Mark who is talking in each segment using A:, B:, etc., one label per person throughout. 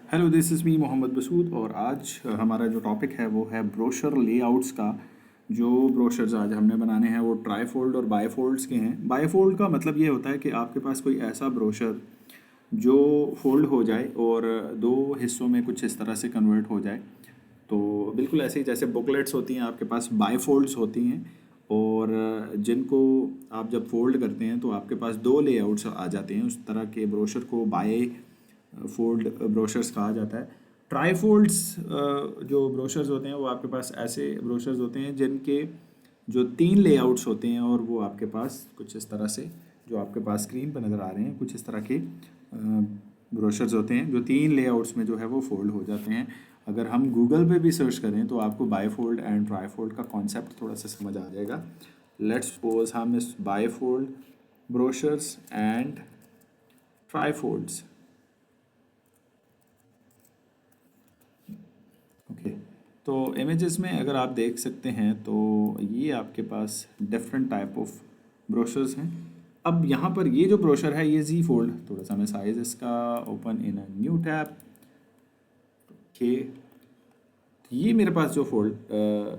A: Hello, this is me Mohammad Masood. और आज हमारा जो टॉपिक है वो है ब्रोशर लेआउट्स का। जो ब्रोशर्स आज हमने बनाने हैं वो ट्राईफोल्ड और बाईफोल्ड्स के हैं। बाईफोल्ड का मतलब ये होता है कि आपके पास कोई ऐसा ब्रोशर जो फोल्ड हो जाए और दो हिस्सों में कुछ इस तरह से कन्वर्ट हो जाए। तो बिल्कुल ऐसे ही जैसे बुकलेट्स होती हैं आपके पास बाईफोल्ड्स होती हैं, और जिनको आप जब फोल्ड करते हैं तो आपके पास दो लेआउट्स आ जाते हैं। उस तरह के ब्रोशर को बाई फोल्ड ब्रोशर्स कहा जाता है। ट्राईफोल्ड्स जो ब्रोशर्स होते हैं वो आपके पास ऐसे ब्रोशर्स होते हैं जिनके जो तीन लेआउट्स होते हैं, और वो आपके पास कुछ इस तरह से, जो आपके पास स्क्रीन पर नज़र आ रहे हैं, कुछ इस तरह के ब्रोशर्स होते हैं जो तीन लेआउट्स में जो है वो फोल्ड हो जाते हैं। अगर हम गूगल पे भी सर्च करें तो आपको बाईफोल्ड एंड ट्राईफोल्ड का कॉन्सेप्ट थोड़ा सा समझ आ जाएगा। लेट्स सपोज हम इस बाईफोल्ड ब्रोशर्स एंड ट्राईफोल्ड्स, ओके, तो इमेजेस में अगर आप देख सकते हैं तो ये आपके पास डिफरेंट टाइप ऑफ ब्रोशर्स हैं। अब यहाँ पर ये जो ब्रोशर है ये जी फोल्ड, थोड़ा सा मैं साइज इसका open in a new tab, okay. ये मेरे पास जो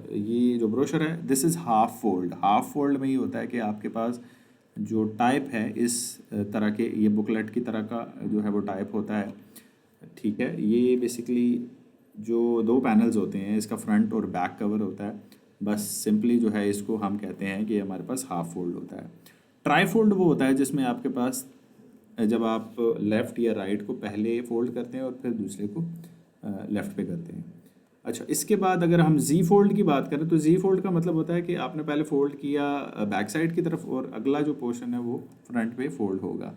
A: ये जो ब्रोशर है this is half fold. Half fold में ये होता है कि आपके पास जो टाइप है इस तरह के, ये बुकलेट की तरह का जो है वो टाइप होता है, ठीक है। ये बेसिकली जो दो पैनल्स होते हैं, इसका फ्रंट और बैक कवर होता है। बस सिंपली जो है इसको हम कहते हैं कि हमारे पास हाफ फोल्ड होता है। ट्राई फोल्ड वो होता है जिसमें आपके पास जब आप लेफ़्ट या राइट को पहले फोल्ड करते हैं और फिर दूसरे को लेफ़्ट पे करते हैं। अच्छा, इसके बाद अगर हम जी फोल्ड की बात करें तो जी फोल्ड का मतलब होता है कि आपने पहले फोल्ड किया बैक साइड की तरफ और अगला जो पोर्शन है वो फ्रंट पे फोल्ड होगा।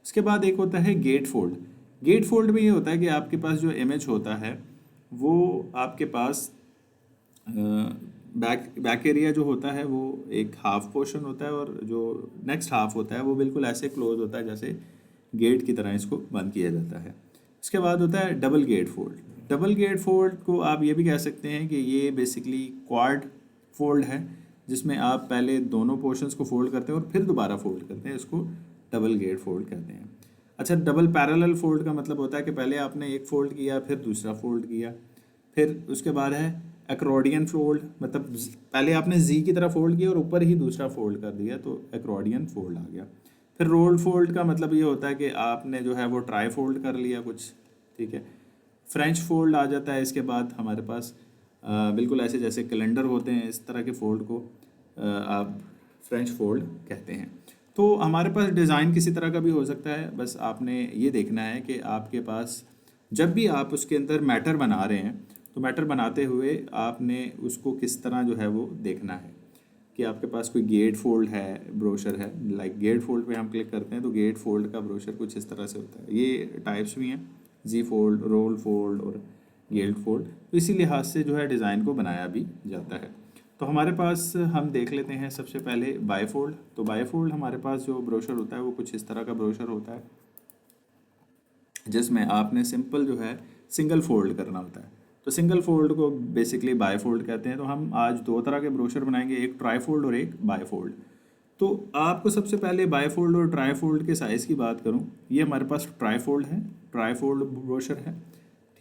A: उसके बाद एक होता है गेट फोल्ड। गेट फोल्ड में ये होता है कि आपके पास जो इमेज होता है वो आपके पास बैक बैक एरिया जो होता है वो एक हाफ पोर्शन होता है, और जो नेक्स्ट हाफ होता है वो बिल्कुल ऐसे क्लोज होता है जैसे गेट की तरह इसको बंद किया जाता है। इसके बाद होता है double gatefold. Double gatefold को आप ये भी कह सकते हैं कि ये बेसिकली क्वाड फोल्ड है, जिसमें आप पहले दोनों पोर्शंस को फोल्ड करते हैं और फिर दोबारा फोल्ड करते हैं। इसको डबल गेट फोल्ड कहते हैं। अच्छा, डबल पैरेलल फोल्ड का मतलब होता है कि पहले आपने एक फोल्ड किया फिर दूसरा फोल्ड किया। फिर उसके बाद है एक्रोडियन फोल्ड, मतलब पहले आपने जी की तरह फोल्ड किया और ऊपर ही दूसरा फोल्ड कर दिया तो एक्रोडियन फोल्ड आ गया। फिर रोल फोल्ड का मतलब ये होता है कि आपने जो है वो ट्राई फोल्ड कर लिया कुछ, ठीक है। फ्रेंच फोल्ड आ जाता है इसके बाद हमारे पास। बिल्कुल ऐसे जैसे कैलेंडर होते हैं इस तरह के फोल्ड को आप फ्रेंच फोल्ड कहते हैं। तो हमारे पास डिज़ाइन किसी तरह का भी हो सकता है, बस आपने ये देखना है कि आपके पास जब भी आप उसके अंदर मैटर बना रहे हैं तो मैटर बनाते हुए आपने उसको किस तरह जो है वो देखना है कि आपके पास कोई गेट फोल्ड है ब्रोशर है, लाइक गेट फोल्ड पे हम क्लिक करते हैं तो गेट फोल्ड का ब्रोशर कुछ इस तरह से होता है। ये टाइप्स भी हैं, जी फोल्ड, रोल फोल्ड और गेट फोल्ड। तो इसी लिहाज से जो है डिज़ाइन को बनाया भी जाता है। तो हमारे पास हम देख लेते हैं सबसे पहले बाईफोल्ड। तो बाईफोल्ड हमारे पास जो ब्रोशर होता है वो कुछ इस तरह का ब्रोशर होता है जिसमें आपने सिंपल जो है सिंगल फोल्ड करना होता है। तो सिंगल फोल्ड को बेसिकली बाईफोल्ड कहते हैं। तो हम आज दो तरह के ब्रोशर बनाएंगे, एक ट्राईफोल्ड और एक बाईफोल्ड। तो आपको सबसे पहले बाईफोल्ड और ट्राईफोल्ड के साइज़ की बात करूं, ये हमारे पास ट्राईफोल्ड है, ट्राईफोल्ड ब्रोशर है,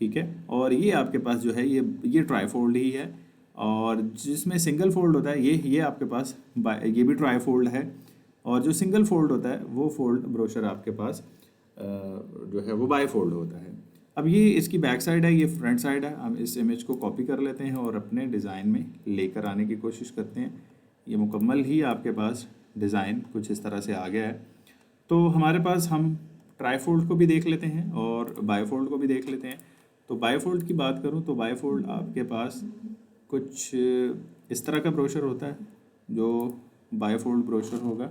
A: ठीक है। और ये आपके पास जो है ये ट्राईफोल्ड ही है। और जिसमें सिंगल फोल्ड होता है ये आपके पास ये भी ट्राईफोल्ड है। और जो सिंगल फोल्ड होता है वो फोल्ड ब्रोशर आपके पास जो है वो बाईफोल्ड होता है। अब ये इसकी बैक साइड है, ये फ्रंट साइड है। हम इस इमेज को कॉपी कर लेते हैं और अपने डिज़ाइन में लेकर आने की कोशिश करते हैं। ये मुकम्मल ही आपके पास डिज़ाइन कुछ इस तरह से आ गया है। तो हमारे पास हम ट्राईफोल्ड को भी देख लेते हैं और बाईफोल्ड को भी देख लेते हैं। तो बाईफोल्ड की बात करूं तो बाईफोल्ड आपके पास कुछ इस तरह का ब्रोशर होता है जो बाईफोल्ड ब्रोशर होगा।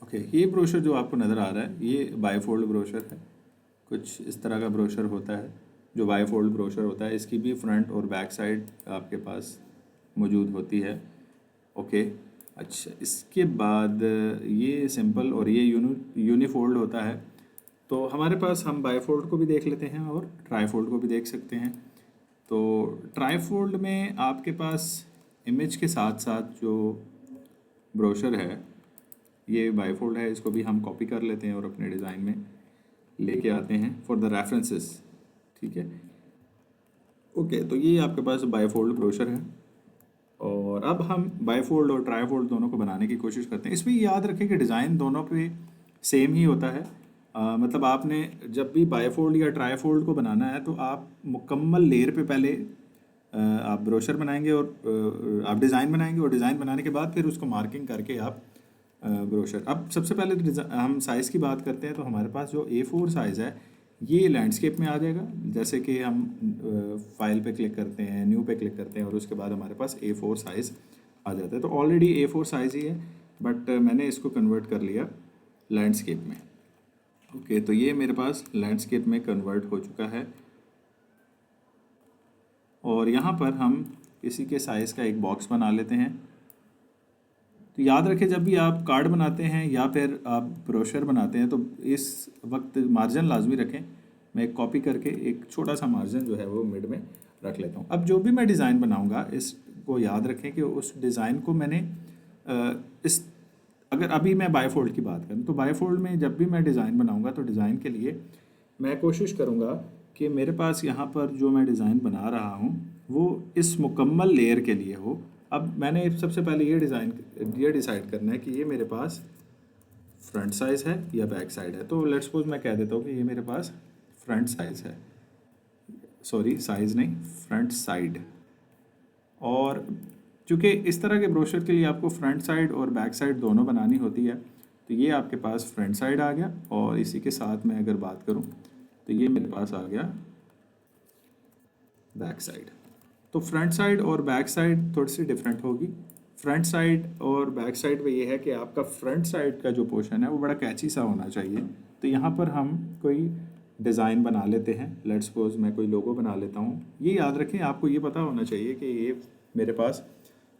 A: ओके, ये ब्रोशर जो आपको नज़र आ रहा है ये बाईफोल्ड ब्रोशर है। कुछ इस तरह का ब्रोशर होता है जो बाईफोल्ड ब्रोशर होता है। इसकी भी फ्रंट और बैक साइड आपके पास मौजूद होती है, ओके। अच्छा, इसके बाद ये सिंपल और ये यूनिफोल्ड होता है। तो हमारे पास हम बाईफोल्ड को भी देख लेते हैं और ट्राईफोल्ड को भी देख सकते हैं। तो ट्राईफोल्ड में आपके पास इमेज के साथ साथ जो ब्रोशर है, ये बाईफोल्ड है, इसको भी हम कॉपी कर लेते हैं और अपने डिज़ाइन में लेके आते हैं फॉर द रेफरेंसेस। ठीक है, ओके। तो ये आपके पास बाईफोल्ड ब्रोशर है, और अब हम बाईफोल्ड और ट्राईफोल्ड दोनों को बनाने की कोशिश करते हैं। इसमें याद रखें कि डिज़ाइन दोनों पे सेम ही होता है। मतलब आपने जब भी बाईफोल्ड या ट्राईफोल्ड को बनाना है तो आप मुकम्मल लेयर पे पहले आप ब्रोशर बनाएंगे और आप डिज़ाइन बनाएंगे, और डिज़ाइन बनाने के बाद फिर उसको मार्किंग करके आप ब्रोशर। अब सबसे पहले तो हम साइज़ की बात करते हैं, तो हमारे पास जो A4 साइज़ है ये लैंडस्केप में आ जाएगा। जैसे कि हम फाइल पे क्लिक करते हैं, न्यू पे क्लिक करते हैं, और उसके बाद हमारे पास A4 साइज़ आ जाता है। तो ऑलरेडी A4 साइज़ ही है, बट मैंने इसको कन्वर्ट कर लिया लैंडस्केप में। ओके, तो ये मेरे पास लैंडस्केप में कन्वर्ट हो चुका है, और यहाँ पर हम इसी के साइज़ का एक बॉक्स बना लेते हैं। तो याद रखें, जब भी आप कार्ड बनाते हैं या फिर आप ब्रोशर बनाते हैं तो इस वक्त मार्जिन लाजमी रखें। मैं एक कॉपी करके एक छोटा सा मार्जिन जो है वो मिड में रख लेता हूँ। अब जो भी मैं डिज़ाइन बनाऊँगा, इसको याद रखें कि उस डिज़ाइन को मैंने इस अगर अभी मैं बाईफोल्ड की बात करूँ तो बाईफोल्ड में जब भी मैं डिज़ाइन बनाऊँगा तो डिज़ाइन के लिए मैं कोशिश करूँगा कि मेरे पास यहाँ पर जो मैं डिज़ाइन बना रहा हूँ वो इस मुकम्मल लेयर के लिए हो। अब मैंने सबसे पहले ये डिसाइड करना है कि ये मेरे पास फ्रंट साइज़ है या बैक साइड है। तो लेट्स सपोज मैं कह देता हूँ कि ये मेरे पास फ्रंट साइज़ है, सॉरी साइज़ नहीं, फ्रंट साइड। और चूँकि इस तरह के ब्रोशर के लिए आपको फ्रंट साइड और बैक साइड दोनों बनानी होती है, तो ये आपके पास फ्रंट साइड आ गया। और इसी के साथ मैं अगर बात करूँ तो ये मेरे पास आ गया बैक साइड। तो फ्रंट साइड और बैक साइड थोड़ी सी डिफरेंट होगी। फ्रंट साइड और बैक साइड में ये है कि आपका फ्रंट साइड का जो पोर्शन है वो बड़ा कैची सा होना चाहिए। तो यहाँ पर हम कोई डिज़ाइन बना लेते हैं। लेट्स सपोज मैं कोई लोगो बना लेता हूँ। ये याद रखें, आपको ये पता होना चाहिए कि ये मेरे पास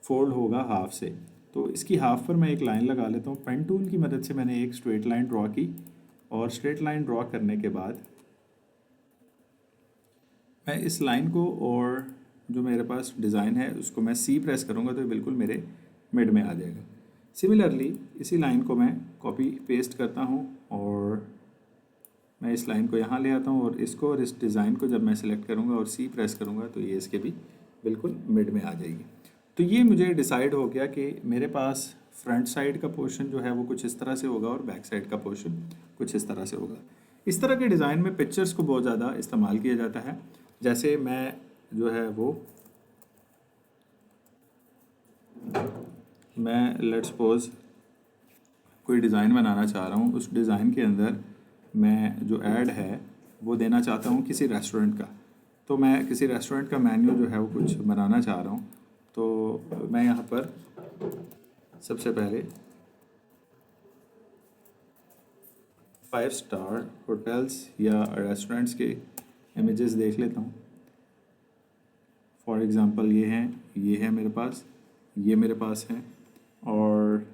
A: फोल्ड होगा हाफ से। तो इसकी हाफ पर मैं एक लाइन लगा लेता हूँ। पेन टूल की मदद से मैंने एक स्ट्रेट लाइन ड्रॉ की, और स्ट्रेट लाइन ड्रॉ करने के बाद मैं इस लाइन को और जो मेरे पास डिज़ाइन है उसको मैं C प्रेस करूँगा तो ये बिल्कुल मेरे मिड में आ जाएगा। सिमिलरली इसी लाइन को मैं कॉपी पेस्ट करता हूँ, और मैं इस लाइन को यहाँ ले आता हूँ, और इसको और इस डिज़ाइन को जब मैं सेलेक्ट करूँगा और C प्रेस करूँगा तो ये इसके भी बिल्कुल मिड में आ जाएगी। तो ये मुझे डिसाइड हो गया कि मेरे पास फ्रंट साइड का पोर्शन जो है वो कुछ इस तरह से होगा और बैक साइड का पोर्शन कुछ इस तरह से होगा। इस तरह के डिज़ाइन में पिक्चर्स को बहुत ज़्यादा इस्तेमाल किया जाता है। जैसे मैं जो है वो मैं लेट्स सपोज कोई डिज़ाइन बनाना चाह रहा हूँ, उस डिज़ाइन के अंदर मैं जो ऐड है वो देना चाहता हूँ किसी रेस्टोरेंट का। तो मैं किसी रेस्टोरेंट का मेन्यू जो है वो कुछ बनाना चाह रहा हूँ। तो मैं यहाँ पर सबसे पहले 5 स्टार होटल्स या रेस्टोरेंट्स के इमेजेस देख लेता हूँ। फॉर एग्ज़ाम्पल ये है मेरे पास, ये मेरे पास है, और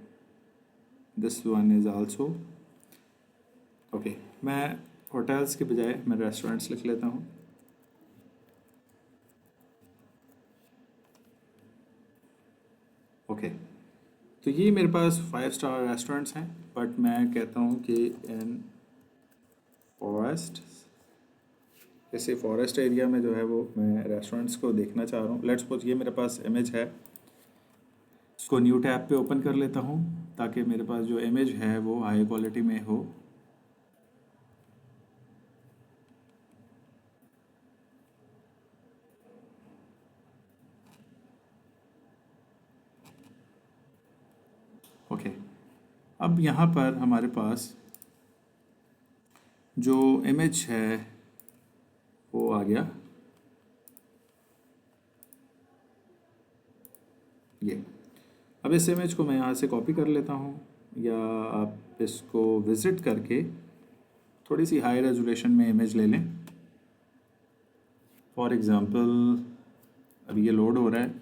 A: this one is also okay. मैं होटल्स के बजाय मैं रेस्टोरेंट्स लिख लेता हूँ। ओके, तो ये मेरे पास 5 स्टार रेस्टोरेंट्स हैं, बट मैं कहता हूँ कि इन फॉरेस्ट, जैसे फॉरेस्ट एरिया में जो है वो मैं रेस्टोरेंट्स को देखना चाह रहा हूँ। लेट्स सपोज ये मेरे पास इमेज है, इसको न्यू टैब पे ओपन कर लेता हूँ ताकि मेरे पास जो इमेज है वो हाई क्वालिटी में हो। ओके, अब यहाँ पर हमारे पास जो इमेज है वो आ गया ये। अब इस इमेज को मैं यहाँ से कॉपी कर लेता हूँ, या आप इसको विज़िट करके थोड़ी सी हाई रेजोल्यूशन में इमेज ले लें। फॉर एग्ज़ाम्पल अभी ये लोड हो रहा है,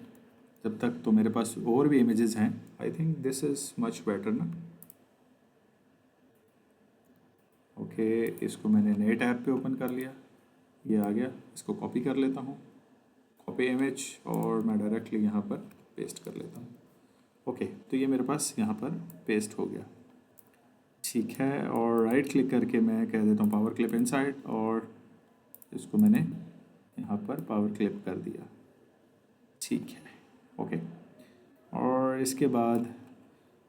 A: जब तक तो मेरे पास और भी इमेजेस हैं। आई think this is much better ना। ओके, इसको मैंने नए टैब पे ओपन कर लिया, ये आ गया। इसको कॉपी कर लेता हूँ, कॉपी इमेज, और मैं डायरेक्टली यहाँ पर पेस्ट कर लेता हूँ। ओके, तो ये मेरे पास यहाँ पर पेस्ट हो गया। ठीक है, और राइट क्लिक करके मैं कह देता हूँ पावर क्लिप इनसाइड, और इसको मैंने यहाँ पर पावर क्लिप कर दिया। ठीक है, ओके। और इसके बाद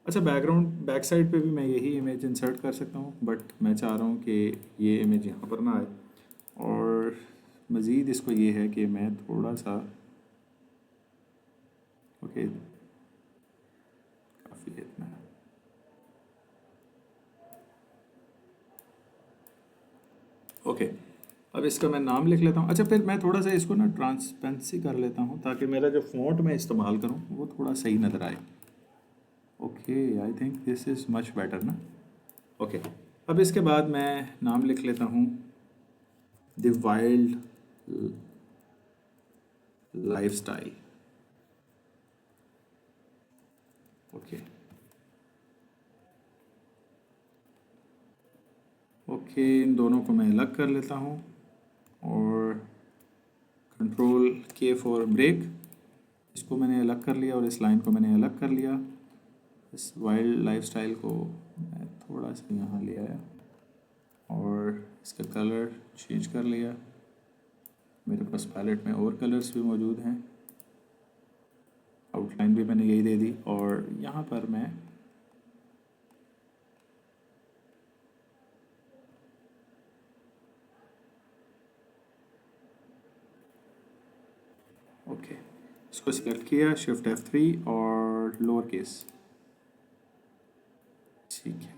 A: अच्छा, बैकग्राउंड बैक साइड पे भी मैं यही इमेज इंसर्ट कर सकता हूँ, बट मैं चाह रहा हूँ कि ये इमेज यहाँ पर ना आए। और मज़ीद इसको ये है कि मैं थोड़ा सा ओके, काफ़ी इतना है। ओके, अब इसका मैं नाम लिख लेता हूँ। अच्छा, फिर मैं थोड़ा सा इसको ना ट्रांसपेरेंसी कर लेता हूँ ताकि मेरा जो फ़ॉन्ट मैं इस्तेमाल करूँ वो थोड़ा सही नज़र आए। Okay, I think this is much better ना। ओके, अब इसके बाद मैं नाम लिख लेता हूँ the wild lifestyle. Okay okay, इन दोनों को मैं अलग कर लेता हूँ और कंट्रोल के फॉर ब्रेक, इसको मैंने अलग कर लिया और इस लाइन को मैंने अलग कर लिया। इस वाइल्ड लाइफस्टाइल को मैं थोड़ा सा यहाँ ले आया और इसका कलर चेंज कर लिया। मेरे पास पैलेट में और कलर्स भी मौजूद हैं, आउटलाइन भी मैंने यही दे दी। और यहाँ पर मैं ओके, इसको सिलेक्ट किया, शिफ्ट F3 और लोअर केस। ठीक है,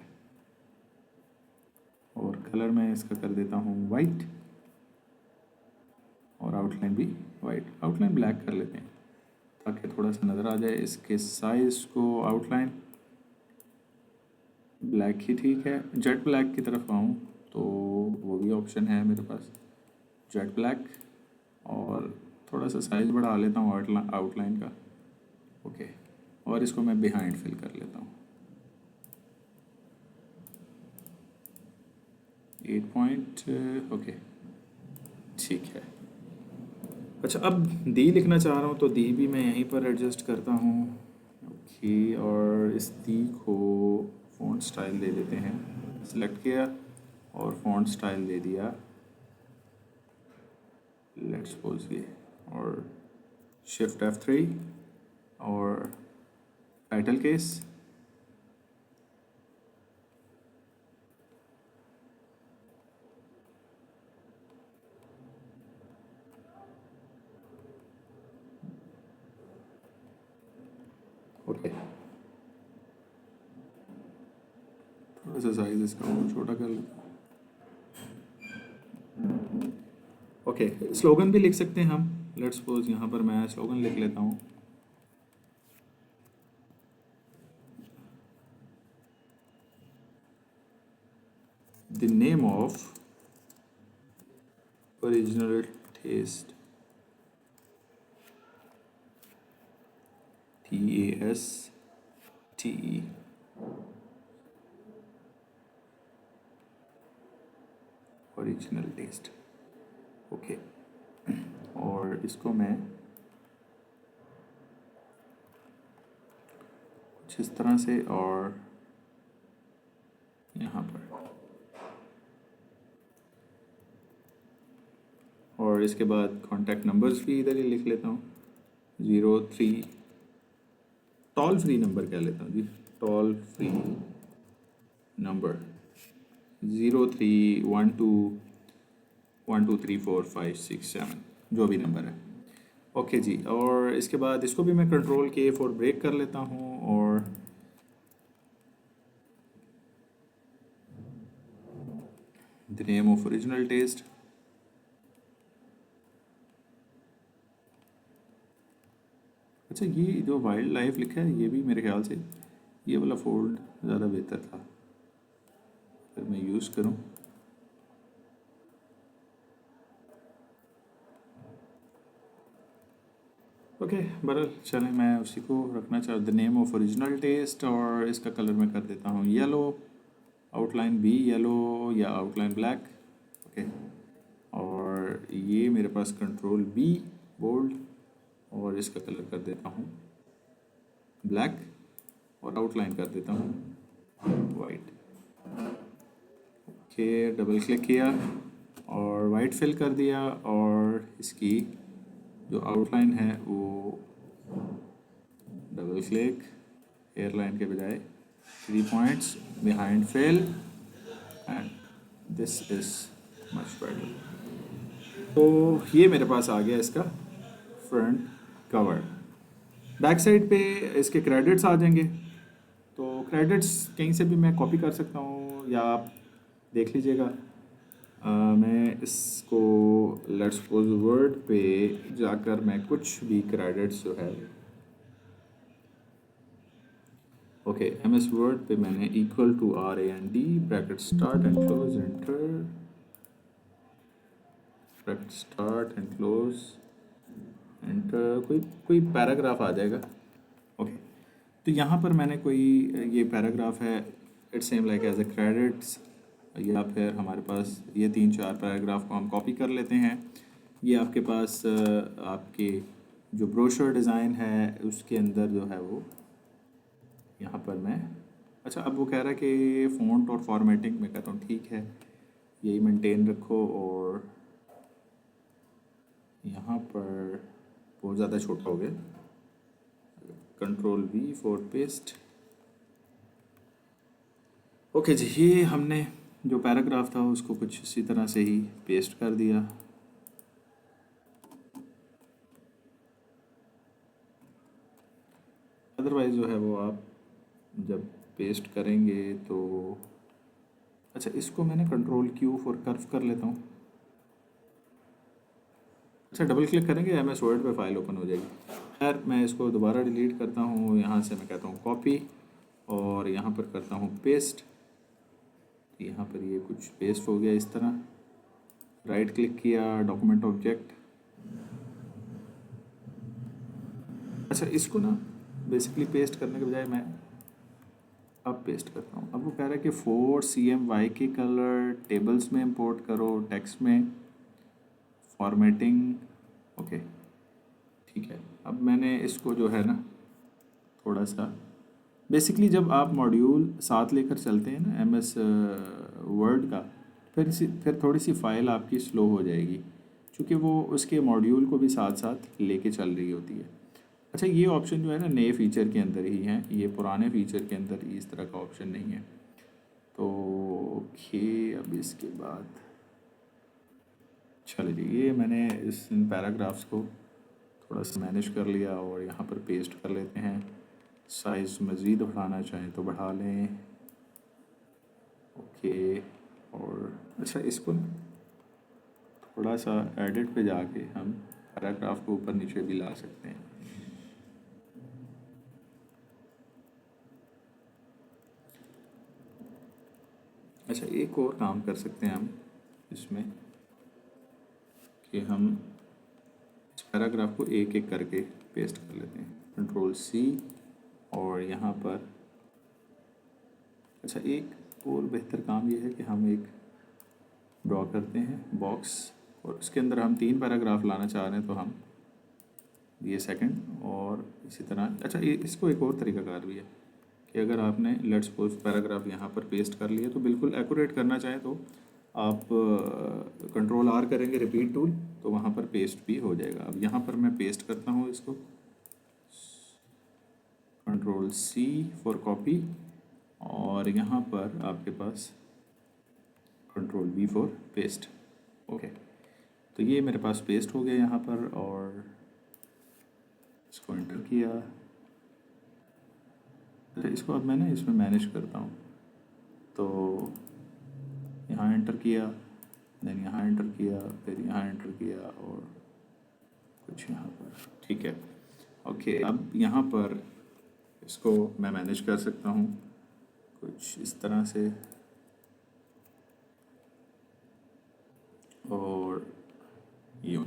A: और कलर मैं इसका कर देता हूँ वाइट और आउटलाइन भी वाइट। आउटलाइन ब्लैक कर लेते हैं ताकि थोड़ा सा नज़र आ जाए। इसके साइज़ को आउटलाइन ब्लैक ही ठीक है। जेट ब्लैक की तरफ आऊँ तो वो भी ऑप्शन है मेरे पास, जेट ब्लैक। और थोड़ा सा साइज़ बढ़ा लेता हूँ आउटलाइन का। ओके, और इसको मैं बिहाइंड फिल कर लेता हूँ 8 पॉइंट। ओके, ठीक है। अच्छा, अब दी लिखना चाह रहा हूँ तो दी भी मैं यहीं पर एडजस्ट करता हूँ। ओके, और इस दी को फ़ॉन्ट स्टाइल दे देते हैं। सिलेक्ट किया और फ़ॉन्ट स्टाइल दे दिया, लेट्स सपोज ये, और शिफ्ट F3 और टाइटल केस। ओके, थोड़ा सा साइज इसका और छोटा कर लेता हूँ। ओके, स्लोगन भी लिख सकते हैं हम। लेट्स सपोज यहाँ पर मैं स्लोगन लिख लेता हूँ। The name of original taste, TASTE, original taste. Okay, और इसको मैं कुछ इस तरह से, और यहाँ पर, और इसके बाद कॉन्टैक्ट नंबर्स भी इधर ही लिख लेता हूँ। 03 टॉल फ्री नंबर कह लेता हूँ जी, टॉल फ्री नंबर 0312123456 जो भी नंबर है। ओके जी, और इसके बाद इसको भी मैं कंट्रोल के फॉर ब्रेक कर लेता हूँ और the name of original taste. अच्छा, ये जो वाइल्ड लाइफ लिखा है ये भी मेरे ख्याल से ये वाला फोल्ड ज़्यादा बेहतर था, अगर मैं यूज़ करूँ। ओके, बहरहाल चलें, मैं उसी को रखना चाहता, the name of original taste, और इसका कलर मैं कर देता हूँ येलो, आउटलाइन भी येलो या आउटलाइन ब्लैक। ओके, और ये मेरे पास कंट्रोल B बोल्ड, और इसका कलर कर देता हूँ ब्लैक और आउटलाइन कर देता हूँ वाइट। ओके, डबल क्लिक किया और वाइट फिल कर दिया और इसकी जो आउटलाइन है वो डबल क्लिक, एयरलाइन के बजाय 3 points behind fill and this is much better. तो ये मेरे पास आ गया इसका फ्रंट कवर। बैक साइड पे इसके क्रेडिट्स आ जाएंगे। तो क्रेडिट्स कहीं से भी मैं कॉपी कर सकता हूँ या आप देख लीजिएगा। मैं इसको लेट्स सपोज वर्ड पे जाकर मैं कुछ भी क्रेडिट्स जो है ओके एमएस वर्ड पे मैंने equal to RAND bracket start and close enter, bracket start and close enter, कोई पैराग्राफ आ जाएगा। ओके, तो यहाँ पर मैंने कोई ये पैराग्राफ है, it's same like as a credits, या फिर हमारे पास ये 3-4 पैराग्राफ को हम कॉपी कर लेते हैं। ये आपके पास आपके जो ब्रोशर डिज़ाइन है उसके अंदर जो है वो यहाँ पर मैं अच्छा, अब वो कह रहा है कि फ़ॉन्ट और फॉर्मेटिंग में कहता हूँ ठीक है, यही मेंटेन रखो। और यहाँ पर बहुत ज़्यादा छोटा हो गया, Ctrl+V फॉर पेस्ट। ओके जी, ये हमने जो पैराग्राफ था उसको कुछ इसी तरह से ही पेस्ट कर दिया। अदरवाइज़ जो है वो आप जब पेस्ट करेंगे तो अच्छा, इसको मैंने Ctrl+Q फॉर कर्व कर लेता हूँ। अच्छा, डबल क्लिक करेंगे एमएस वर्ड पे फाइल ओपन हो जाएगी। खैर, मैं इसको दोबारा डिलीट करता हूँ। यहाँ से मैं कहता हूँ कॉपी और यहाँ पर करता हूँ पेस्ट। यहाँ पर ये कुछ पेस्ट हो गया इस तरह। राइट क्लिक किया, डॉक्यूमेंट ऑब्जेक्ट। अच्छा, इसको ना बेसिकली पेस्ट करने के बजाय मैं अब पेस्ट करता हूँ। अब वो कह रहा है कि 4 CMYK कलर टेबल्स में इंपोर्ट करो, टेक्स्ट में फॉर्मेटिंग। ओके ठीक है, अब मैंने इसको जो है ना थोड़ा सा बेसिकली जब आप मॉड्यूल साथ लेकर चलते हैं ना MS वर्ड का, फिर थोड़ी सी फाइल आपकी स्लो हो जाएगी क्योंकि वो उसके मॉड्यूल को भी साथ साथ लेके चल रही होती है। अच्छा, ये ऑप्शन जो है ना नए फीचर के अंदर ही है, ये पुराने फीचर के अंदर इस तरह का ऑप्शन नहीं है। तो ओके, अब इसके बाद चलिए ये मैंने इस इन पैराग्राफ्स को थोड़ा सा मैनेज कर लिया और यहाँ पर पेस्ट कर लेते हैं। साइज़ मज़ीद बढ़ाना चाहें तो बढ़ा लें। ओके, और अच्छा, इसको थोड़ा सा एडिट पे जाके हम पैराग्राफ को ऊपर नीचे भी ला सकते हैं। अच्छा, एक और काम कर सकते हैं हम इसमें कि हम इस पैराग्राफ को एक एक करके पेस्ट कर लेते हैं। Ctrl+C और यहाँ पर अच्छा, एक और बेहतर काम ये है कि हम एक ड्रॉ करते हैं बॉक्स और उसके अंदर हम 3 पैराग्राफ लाना चाह रहे हैं तो हम ये सेकंड और इसी तरह। अच्छा, ये इसको एक और तरीकाकार भी है कि अगर आपने लेट्स सपोज पैराग्राफ यहाँ पर पेस्ट कर लिए तो बिल्कुल एक्यूरेट करना चाहें तो आप Ctrl+R करेंगे रिपीट टूल, तो वहाँ पर पेस्ट भी हो जाएगा। अब यहाँ पर मैं पेस्ट करता हूँ इसको, Ctrl+C फॉर कॉपी और यहाँ पर आपके पास Ctrl+V फॉर पेस्ट। ओके, तो ये मेरे पास पेस्ट हो गया यहाँ पर और इसको एंटर किया। अच्छा, इसको अब मैं ना इसमें मैनेज करता हूँ, तो यहाँ एंटर किया, देन यहाँ एंटर किया, फिर यहाँ एंटर किया और कुछ यहाँ पर। ठीक है, ओके, अब यहाँ पर इसको मैं मैनेज कर सकता हूँ कुछ इस तरह से और यूँ।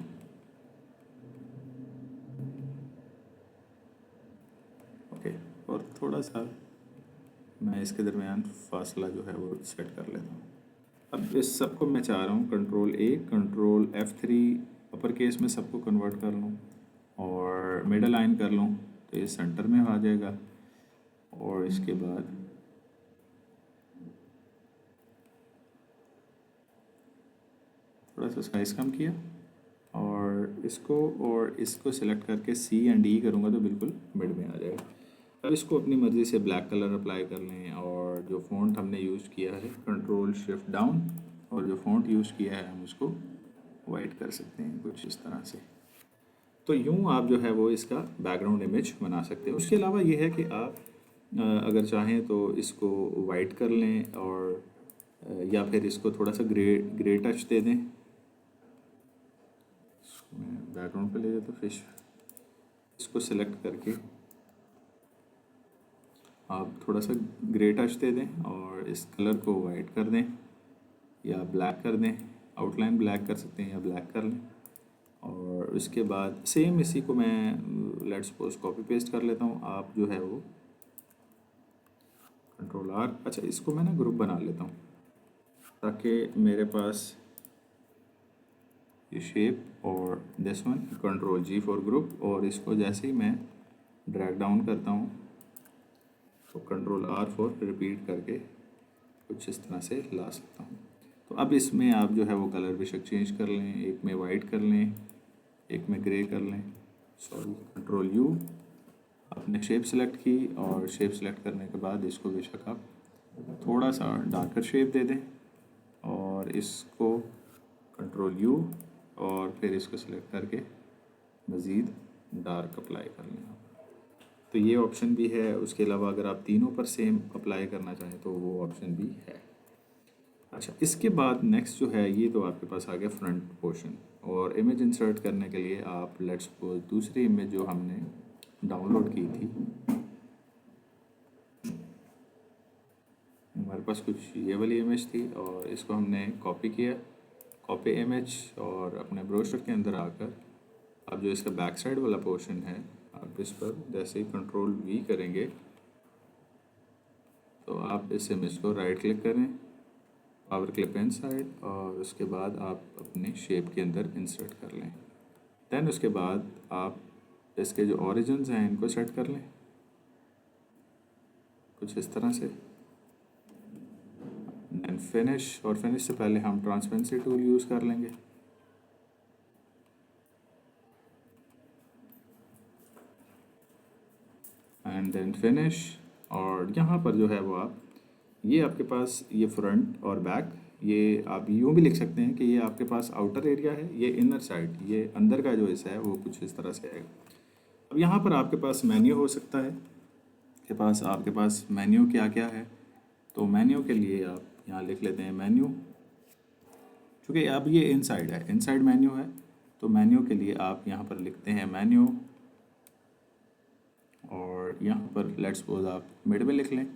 A: ओके, और थोड़ा सा मैं इसके दरमियान फासला जो है वो सेट कर लेता हूँ। अब इस सबको मैं चाह रहा हूँ Ctrl+A Ctrl+F3 अपर केस में सबको कन्वर्ट कर लूँ और मिडल लाइन कर लूँ तो ये सेंटर में आ जाएगा। और इसके बाद थोड़ा सा साइज़ कम किया और इसको सिलेक्ट करके सी एंड ई करूँगा तो बिल्कुल मिड में आ जाएगा। अब इसको अपनी मर्ज़ी से ब्लैक कलर अप्लाई कर लें और जो फ़ॉन्ट हमने यूज़ किया है कंट्रोल शिफ्ट डाउन और जो फ़ॉन्ट यूज़ किया है हम उसको वाइट कर सकते हैं कुछ इस तरह से। तो यूँ आप जो है वो इसका बैकग्राउंड इमेज बना सकते हैं। उसके अलावा ये है कि आप अगर चाहें तो इसको वाइट कर लें और या फिर इसको थोड़ा सा ग्रे ग्रे टच दे दें। मैं बैकग्राउंड पे ले जाता हूँ, फिश इसको सिलेक्ट करके आप थोड़ा सा ग्रे टच दे दें और इस कलर को वाइट कर दें या ब्लैक कर दें। आउटलाइन ब्लैक कर सकते हैं या ब्लैक कर लें। और उसके बाद सेम इसी को मैं लेट्स सपोज कॉपी पेस्ट कर लेता हूँ। आप जो है वो कंट्रोल आर, अच्छा इसको मैं ना ग्रुप बना लेता हूँ ताकि मेरे पास ये शेप और this one control G for group, और इसको जैसे ही मैं ड्रैग डाउन करता हूँ तो कंट्रोल आर फॉर रिपीट करके कुछ इस तरह से ला सकता हूँ। तो अब इसमें आप जो है वो कलर बेशक चेंज कर लें, एक में वाइट कर लें, एक में ग्रे कर लें, सॉरी कंट्रोल यू, आपने शेप सेलेक्ट की और शेप सेलेक्ट करने के बाद इसको बेशक आप थोड़ा सा डार्कर शेप दे दें और इसको कंट्रोल यू और फिर इसको सिलेक्ट करके मज़ीद डार्क अप्लाई कर लें। तो ये ऑप्शन भी है। उसके अलावा अगर आप तीनों पर सेम अप्लाई करना चाहें तो वो ऑप्शन भी है। अच्छा, इसके बाद नेक्स्ट जो है ये तो आपके पास आ गया फ्रंट पोर्शन, और इमेज इंसर्ट करने के लिए आप लेट्स सपोज दूसरी इमेज जो हमने डाउनलोड की थी, हमारे पास कुछ ये वाली इमेज थी और इसको हमने कॉपी किया, कॉपी इमेज, और अपने ब्रोशर के अंदर आकर अब जो इसका बैक साइड वाला पोर्शन है आप इस पर जैसे ही कंट्रोल वी करेंगे तो आप इस इमेज को राइट क्लिक करें, पावर क्लिप इनसाइड, और उसके बाद आप अपने शेप के अंदर इंसर्ट कर लें। देन उसके बाद आप इसके जो ओरिजिन्स हैं इनको सेट कर लें कुछ इस तरह से। देन फिनिश, और फिनिश से पहले हम ट्रांसपेरेंसी टूल यूज़ कर लेंगे। एंड देन फिनिश, और यहाँ पर जो है वो आप ये आपके पास ये फ्रंट और बैक, ये आप यूँ भी लिख सकते हैं कि ये आपके पास आउटर एरिया है, ये इनर साइड, ये अंदर का जो हिस्सा है वो कुछ इस तरह से आएगा। अब यहाँ पर आपके पास मेन्यू हो सकता है के पास, आपके पास मेन्यू क्या क्या है, तो मेन्यू के लिए आप यहाँ लिख लेते हैं मेन्यू, क्योंकि अब ये इनसाइड है, इनसाइड मेन्यू है, तो मेन्यू के लिए आप यहाँ पर लिखते हैं मेन्यू, और यहाँ पर लेट्स सपोज आप मिड में लिख लें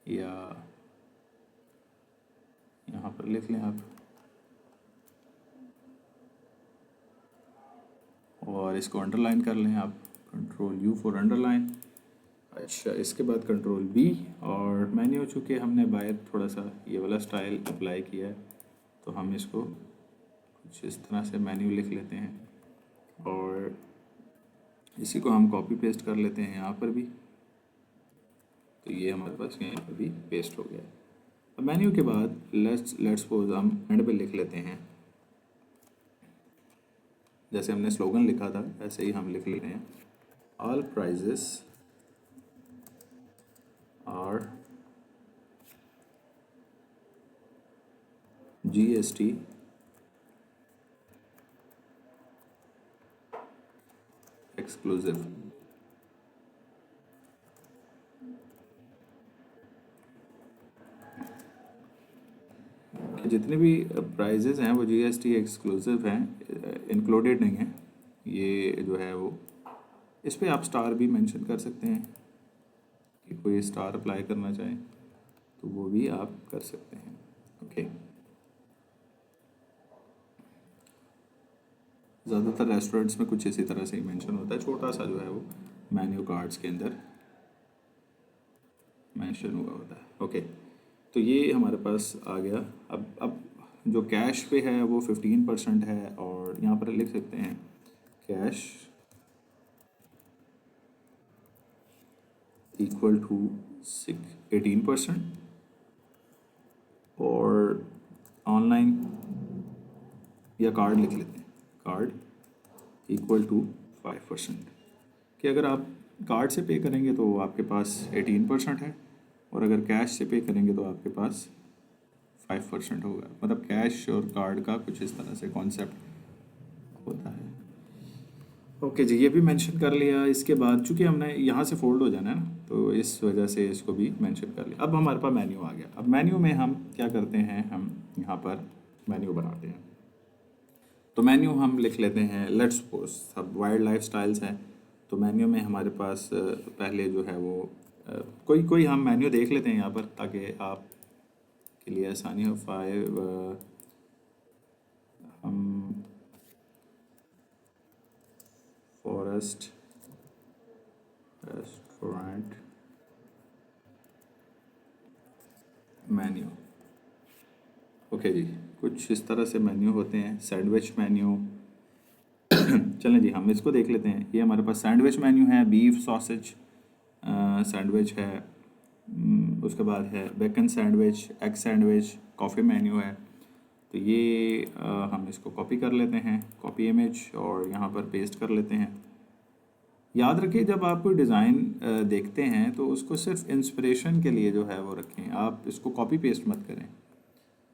A: या यहाँ पर लिख लें आप, और इसको अंडरलाइन कर लें आप, कंट्रोल यू फॉर अंडरलाइन। अच्छा, इसके बाद कंट्रोल बी, और मेन्यू चूँकि हमने बाहर थोड़ा सा ये वाला स्टाइल अप्लाई किया है तो हम इसको कुछ इस तरह से मेन्यू लिख लेते हैं, और इसी को हम कॉपी पेस्ट कर लेते हैं यहाँ पर भी, तो ये हमारे पास यहाँ पर भी पेस्ट हो गया है। अब मेन्यू के बाद लेट्स सपोज हम एंड पे लिख लेते हैं, जैसे हमने स्लोगन लिखा था ऐसे ही हम लिख लेते हैं, all prices are GST exclusive. जितने भी प्राइजेस हैं वो GST एक्सक्लूसिव हैं, इंक्लूडेड नहीं है। ये जो है वो इस पे आप स्टार भी मेंशन कर सकते हैं कि कोई स्टार अप्लाई करना चाहें तो वो भी आप कर सकते हैं। ओके, ज़्यादातर रेस्टोरेंट्स में कुछ इसी तरह से ही मेंशन होता है, छोटा सा जो है वो मेन्यू कार्ड्स के अंदर मेंशन हुआ होता है। ओके, तो ये हमारे पास आ गया। अब जो कैश पे है वो 15% है, और यहाँ पर लिख सकते हैं कैश इक्वल टू 18%, और ऑनलाइन या कार्ड लिख लेते हैं, कार्ड इक्वल टू 5%। कि अगर आप कार्ड से पे करेंगे तो आपके पास 18% है, और अगर कैश से पे करेंगे तो आपके पास 5% होगा। मतलब कैश और कार्ड का कुछ इस तरह से कॉन्सेप्ट होता है। ओके जी, ये भी मेंशन कर लिया। इसके बाद चूंकि हमने यहाँ से फोल्ड हो जाना है ना, तो इस वजह से इसको भी मेंशन कर लिया। अब हमारे पास मेन्यू आ गया। अब मेन्यू में हम क्या करते हैं, हम यहाँ पर मेन्यू बनाते हैं। तो मेन्यू हम लिख लेते हैं, लेट्स सपोज सब वाइल्ड लाइफ स्टाइल्स हैं, तो मेन्यू में हमारे पास पहले जो है वो कोई हम मेन्यू देख लेते हैं यहाँ पर, ताकि आप के लिए आसानी हो। 5 हम फॉरेस्ट रेस्टोरेंट मेन्यू। ओके जी, कुछ इस तरह से मेन्यू होते हैं। सैंडविच मेन्यू, चलें जी हम इसको देख लेते हैं। ये हमारे पास सैंडविच मेन्यू है, बीफ सॉसेज सैंडविच है, उसके बाद है bacon sandwich, egg sandwich, coffee menu है। तो ये हम इसको कॉपी कर लेते हैं, कॉपी इमेज, और यहाँ पर पेस्ट कर लेते हैं। याद रखिए, जब आप कोई डिज़ाइन देखते हैं तो उसको सिर्फ इंस्पिरेशन के लिए जो है वो रखें, आप इसको कॉपी पेस्ट मत करें।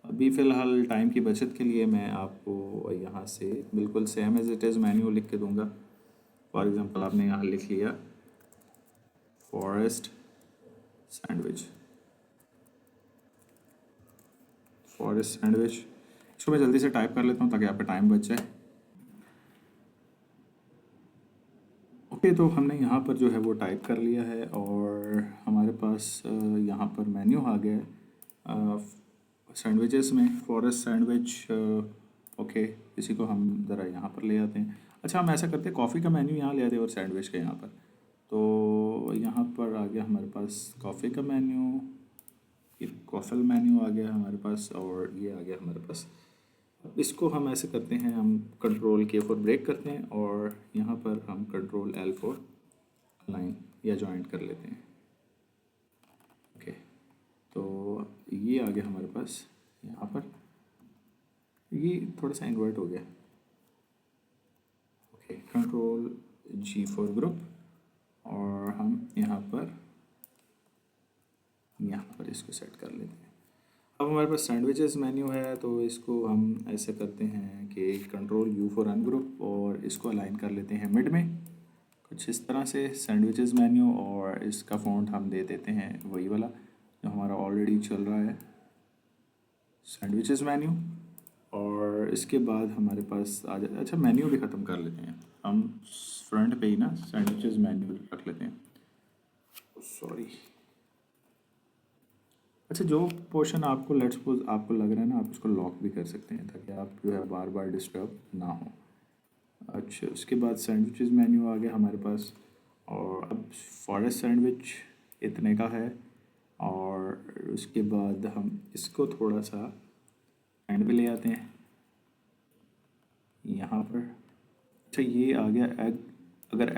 A: अभी फ़िलहाल टाइम की बचत के लिए मैं आपको यहाँ से बिल्कुल same as it is menu लिख के दूंगा। फॉर एग्ज़ाम्पल आपने यहाँ लिख लिया फॉरेस्ट सैंडविच, फॉरेस्ट सैंडविच। इसको मैं जल्दी से टाइप कर लेता हूँ ताकि आपका टाइम बच जाए। ओके, तो हमने यहाँ पर जो है वो टाइप कर लिया है, और हमारे पास यहाँ पर मेन्यू आ गया है सैंडविचेस में, फॉरेस्ट सैंडविच। ओके, इसी को हम ज़रा यहाँ पर ले आते हैं। अच्छा, हम ऐसा करते हैं, कॉफ़ी का मेन्यू यहाँ ले आते हैं और सैंडविच का यहाँ पर। तो यहाँ पर आ गया हमारे पास कॉफ़ी का मेन्यू, ये कॉफ़ल मेन्यू आ गया हमारे पास, और ये आ गया हमारे पास। अब इसको हम ऐसे करते हैं, हम Ctrl+K4 ब्रेक करते हैं, और यहाँ पर हम Ctrl+L4 अलाइन या जॉइंट कर लेते हैं। ओके, तो ये आ गया हमारे पास यहाँ पर। ये थोड़ा सा इन्वर्ट हो गया। ओके, Ctrl+G4 ग्रुप, और हम यहाँ पर इसको सेट कर लेते हैं। अब हमारे पास सैंडविचेस मेन्यू है, तो इसको हम ऐसे करते हैं कि Ctrl+U4 अनग्रुप, और इसको अलाइन कर लेते हैं मिड में, कुछ इस तरह से सैंडविचेस मेन्यू। और इसका फ़ॉन्ट हम दे देते हैं वही वाला जो हमारा ऑलरेडी चल रहा है, सैंडविचेस मेन्यू। और इसके बाद हमारे पास आ जाए, अच्छा मेन्यू भी ख़त्म कर लेते हैं हम, फ्रंट पे ही ना सैंडविचेस मेन्यू रख लेते हैं, सॉरी। अच्छा, जो पोर्शन आपको लेट्स सपोज आपको लग रहा है ना, आप उसको लॉक भी कर सकते हैं ताकि आप जो है बार बार डिस्टर्ब ना हो। अच्छा, उसके बाद सैंडविचेस मेन्यू आ गया हमारे पास, और अब फॉरेस्ट सैंडविच इतने का है। और उसके बाद हम इसको थोड़ा सा एंड पे ले आते हैं यहाँ पर। अच्छा, ये आ गया एग। अगर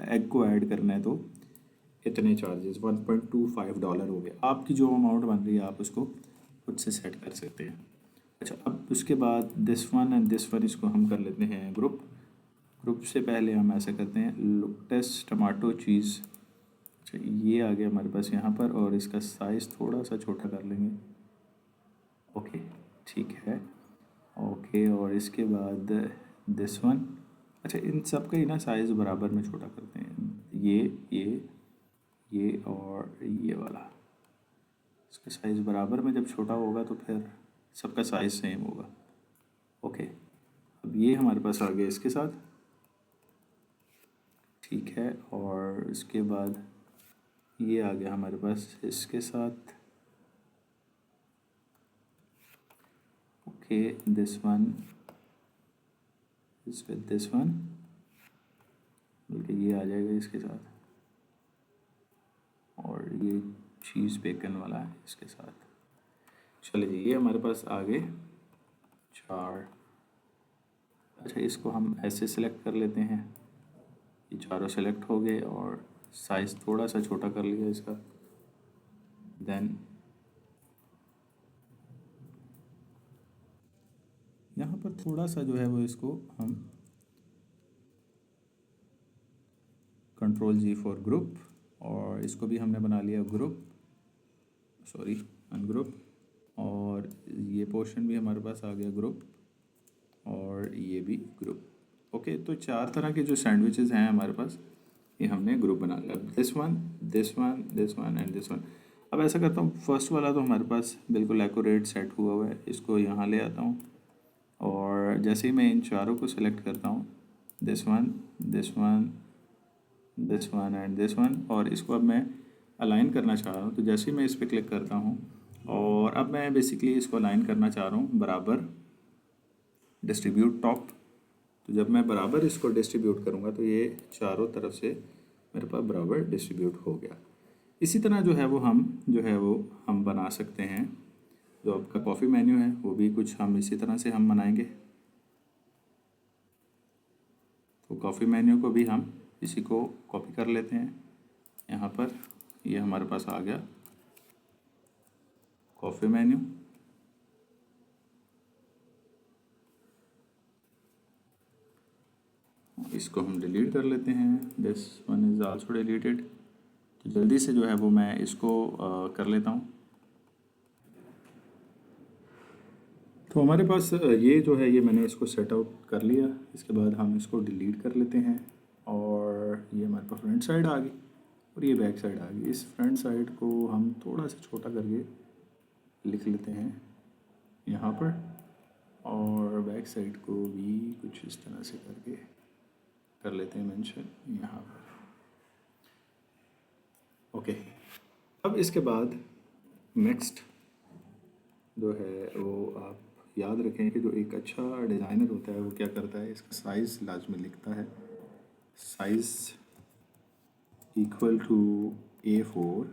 A: एग को ऐड करना है तो इतने चार्जेस $1.25 हो गए। आपकी जो अमाउंट बन रही है आप उसको खुद से सेट कर सकते हैं। अच्छा, अब उसके बाद this one and this one, इसको हम कर लेते हैं ग्रुप। ग्रुप से पहले हम ऐसा करते हैं लुकटेस टमाटो चीज़। अच्छा, ये आ गया हमारे पास यहाँ पर, और इसका साइज़ थोड़ा सा छोटा कर लेंगे। ओके, ठीक है। ओके, और इसके बाद दिस वन। अच्छा, इन सब का ही ना साइज़ बराबर में छोटा करते हैं, ये और ये वाला। इसका साइज़ बराबर में जब छोटा होगा तो फिर सबका साइज़ सेम होगा। ओके, अब ये हमारे पास आ गया इसके साथ, ठीक है। और इसके बाद ये आ गया हमारे पास इसके साथ। ओके, दिस वन इस विद दिस वन, बल्कि ये आ जाएगा इसके साथ, और ये चीज़ बेकन वाला है इसके साथ। चलिए जी, ये हमारे पास आ गए 4। अच्छा, इसको हम ऐसे सेलेक्ट कर लेते हैं, ये चारों सेलेक्ट हो गए, और साइज़ थोड़ा सा छोटा कर लिया इसका। देन यहाँ पर थोड़ा सा जो है वो इसको हम Ctrl G फॉर ग्रुप, और इसको भी हमने बना लिया ग्रुप, सॉरी अनग्रुप, और ये पोर्शन भी हमारे पास आ गया ग्रुप, और ये भी ग्रुप। ओके, तो 4 तरह के जो सैंडविचेस हैं हमारे पास, ये हमने ग्रुप बना लिया। This one, this one, this one and this one. अब ऐसा करता हूँ, फर्स्ट वाला तो हमारे पास बिल्कुल एक्यूरेट सेट हुआ हुआ है, इसको यहाँ ले आता हूँ, और जैसे ही मैं इन चारों को सिलेक्ट करता हूँ, this one, this one, this one and this one, और इसको अब मैं अलाइन करना चाह रहा हूँ, तो जैसे ही मैं इस पर क्लिक करता हूँ, और अब मैं बेसिकली इसको अलाइन करना चाह रहा हूँ बराबर, डिस्ट्रीब्यूट टॉप। तो जब मैं बराबर इसको डिस्ट्रीब्यूट करूँगा तो ये चारों तरफ से मेरे पास बराबर डिस्ट्रीब्यूट हो गया। इसी तरह जो है वो हम बना सकते हैं। जो आपका कॉफ़ी मेन्यू है वो भी कुछ हम इसी तरह से हम बनाएंगे। तो कॉफ़ी मेन्यू को भी हम इसी को कॉपी कर लेते हैं। यहाँ पर ये हमारे पास आ गया कॉफ़ी मेन्यू। इसको हम डिलीट कर लेते हैं, this one is also deleted. तो जल्दी से जो है वो मैं इसको कर लेता हूँ। तो हमारे पास ये जो है ये मैंने इसको सेट आउट कर लिया। इसके बाद हम इसको डिलीट कर लेते हैं, और ये हमारे पास फ्रंट साइड आ गई और ये बैक साइड आ गई। इस फ्रंट साइड को हम थोड़ा सा छोटा करके लिख लेते हैं यहाँ पर, और बैक साइड को भी कुछ इस तरह से करके कर लेते हैं मेंशन यहाँ पर। ओके, अब इसके बाद नेक्स्ट जो है वो आप याद रखें कि जो एक अच्छा डिज़ाइनर होता है वो क्या करता है, इसका साइज़ लाजमी लिखता है, size equal to A4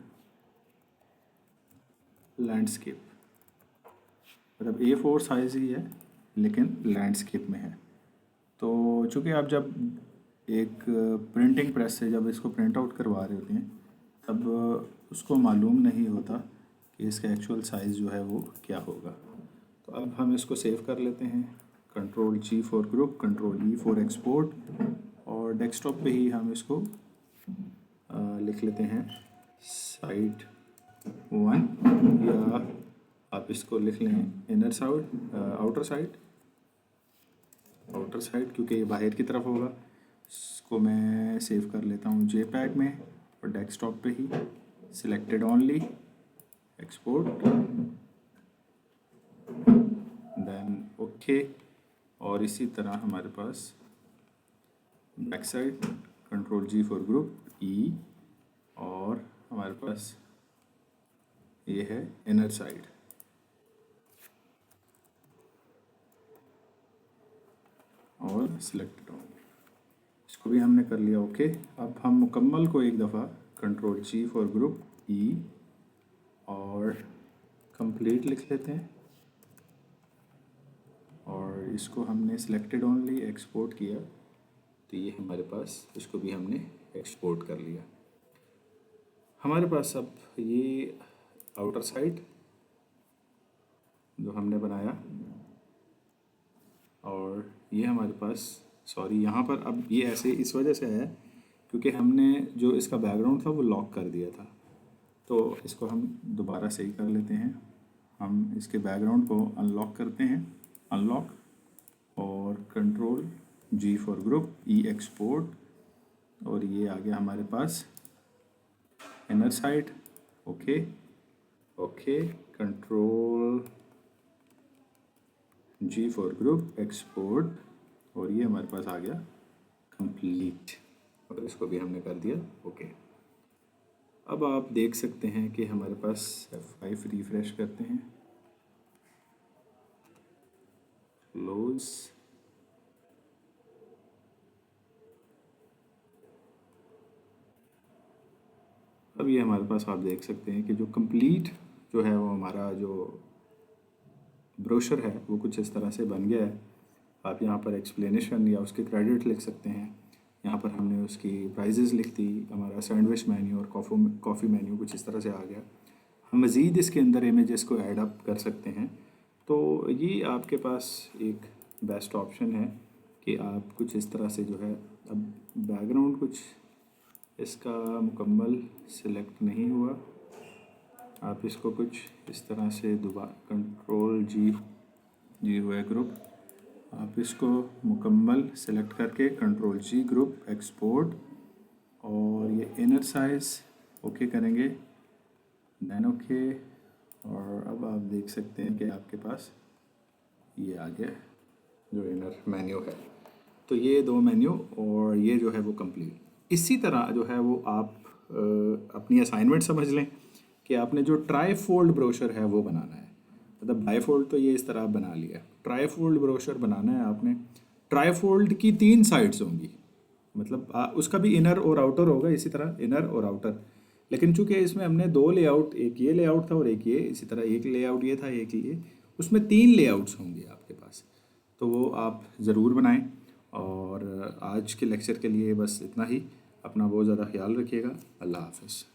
A: landscape. मतलब A4 साइज़ ही है लेकिन लैंडस्केप में है। तो चूँकि आप जब एक प्रिंटिंग प्रेस से जब इसको प्रिंट आउट करवा रहे होते हैं तब उसको मालूम नहीं होता कि इसका एक्चुअल साइज़ जो है वो क्या होगा। तो अब हम इसको सेव कर लेते हैं, Ctrl G for group, Ctrl E for export, और डेस्कटॉप पे ही हम इसको लिख लेते हैं साइड 1, या आप इसको लिख लें इनर साइड, आउटर साइड, क्योंकि ये बाहर की तरफ होगा। इसको मैं सेव कर लेता हूँ JPEG में, और डेस्कटॉप पे ही selected only, export, then okay. और इसी तरह हमारे पास back side, Ctrl G for group, E, और हमारे पास ये है इनर साइड, और सिलेक्टेड ऑन। इसको भी हमने कर लिया ओके। अब हम मुकम्मल को एक दफ़ा Ctrl G for group, E, और कंप्लीट लिख लेते हैं, और इसको हमने सिलेक्टेड ओनली एक्सपोर्ट किया, तो ये हमारे पास, इसको भी हमने एक्सपोर्ट कर लिया। हमारे पास अब ये आउटर साइड जो हमने बनाया, और ये हमारे पास, सॉरी यहाँ पर अब ये ऐसे इस वजह से है क्योंकि हमने जो इसका बैकग्राउंड था वो लॉक कर दिया था। तो इसको हम दोबारा सही कर लेते हैं। हम इसके बैकग्राउंड को अनलॉक करते हैं, अनलॉक, और Ctrl G for group, E export, और ये आ गया हमारे पास inner side, okay okay, Ctrl G for group, export, और ये हमारे पास आ गया कंप्लीट, और इसको भी हमने कर दिया ओके। अब आप देख सकते हैं कि हमारे पास F5 रिफ्रेश करते हैं, क्लोज, अब ये हमारे पास आप देख सकते हैं कि जो कंप्लीट जो है वो हमारा जो ब्रोशर है वो कुछ इस तरह से बन गया है। आप यहाँ पर एक्सप्लेनेशन या उसके क्रेडिट लिख सकते हैं, यहाँ पर हमने उसकी प्राइजेज़ लिख दी, हमारा सैंडविच मेन्यू और कॉफ़ी मेन्यू कुछ इस तरह से आ गया। हम मज़ीद इसके अंदर इमेजेस को ऐड अप कर सकते हैं। तो ये आपके पास एक बेस्ट ऑप्शन है कि आप कुछ इस तरह से जो है, अब बैकग्राउंड कुछ इसका मुकम्मल सिलेक्ट नहीं हुआ, आप इसको कुछ इस तरह से दोबारा Ctrl+G हुआ ग्रुप, आप इसको मुकम्मल सेलेक्ट करके Ctrl+G ग्रुप एक्सपोर्ट, और ये इनर साइज़ ओके करेंगे, देन ओके। और अब आप देख सकते हैं कि आपके पास ये आ गया जो इनर मेन्यू है। तो ये 2 मेन्यू और ये जो है वो कंप्लीट। इसी तरह जो है वो आप अपनी असाइनमेंट समझ लें कि आपने जो ट्राई फोल्ड ब्रोशर है वो बनाना है। मतलब बाई फोल्ड तो ये इस तरह आप बना लिया, ट्राई फोल्ड ब्रोशर बनाना है आपने। ट्राई फोल्ड की 3 साइड्स होंगी, मतलब उसका भी इनर और आउटर होगा, इसी तरह इनर और आउटर। लेकिन चूंकि इसमें हमने 2 लेआउट, एक ये लेआउट था और एक ये, इसी तरह एक लेआउट ये था, एक ये, उसमें 3 लेआउट्स होंगे आपके पास। तो वो आप ज़रूर बनाएं। और आज के लेक्चर के लिए बस इतना ही। अपना बहुत ज़्यादा ख्याल रखिएगा। अल्लाह हाफ़िज़।